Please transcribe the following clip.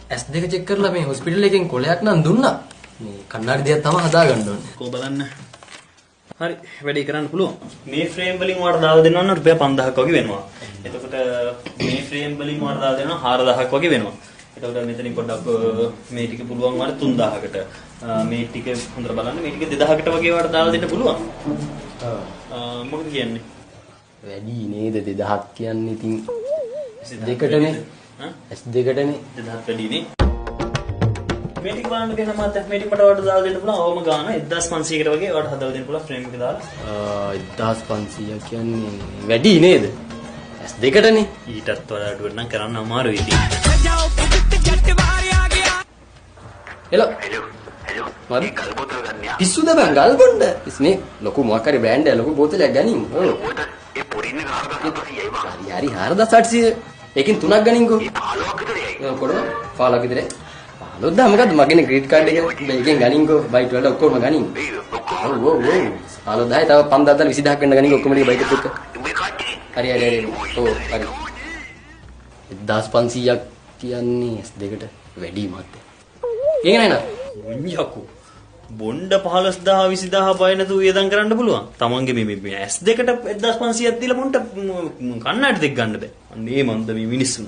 S2 check කරලා මේ hospital එකෙන් කොලයක් නම් දුන්නා. මේ කන්නඩි දෙයක් තමයි හදාගන්න ඕනේ. කො බලන්න. හරි වැඩි කරන්න පුළුවන්. මේ ෆ්‍රේම් වලින් ඔයාලට දාලා දෙනවා නම් රුපියල් 5000ක් වගේ වෙනවා. එතකොට මේ ෆ්‍රේම් වලින් ඔයාලට දාලා දෙනවා 4000ක් වගේ වෙනවා. එතකොට මෙතනින් පොඩ්ඩක් මේ ටික පුළුවන් වුණාට 3000කට. මේ ටික හොඳට බලන්න මේ ටික 2000කට වගේ ඔයාලට දාලා දෙන්න පුළුවන්. මොකද කියන්නේ? වැඩි නේද 2000ක් කියන්නේ ඉතින් S2කටනේ. S2කටනේ 2000ක් වැඩි නේ. මේ ටික බලන්න කියන මාත් මේ ටික මට ඔයාලට දාලා දෙන්න පුළුවන්. අවම ගාන 1500කට වගේ ඔයාලට හදලා දෙන්න පුළුවන් ෆ්‍රේම් එක දාලා. 1500 කියන්නේ වැඩි නේද? S2කටනේ. ඊටත් වඩා අඩුවට නම් කරන්න අමාරුයි ඉතින්. හෙලෝ මරි ගල් බෝතල ගන්නයා පිස්සුද බං ගල් බොන්න ඉස්නේ ලොකු මොකක් හරි බ්‍රෑන්ඩ් එක ලොකු බෝතලයක් ගනින් ඔව් ඒ පොරින්න ගහගන්න හරි 4800 ඒකෙන් තුනක් ගනින්කෝ ඒ 15ක් විතරයි කොරම 15ක් විතරයි 15ද මොකද්ද මගේ ක්‍රෙඩිට් කාඩ් එක මේකෙන් ගනින්කෝ බයිට් වල ඔක්කොම ගනින් ඔව් ඔව් 15000යි තව 5000 20000ක් වෙන ගනින්කෝ ඔක්කොම ටික බයිට් එක්ක හරි හරි ඔව් හරි 1500ක් කියන්නේ S2කට වැඩි මත් ඒක නේද මුඤ්ඤකෝ බොණ්ඩ 15000 20000 බය නැතුව වියදම් කරන්න පුළුවන්. තමන්ගේ මේ S2කට 1500ක් දීලා මොන්ට කන්නඩි දෙක ගන්න බෑ. අනේ මන්ද මේ මිනිස්සුන.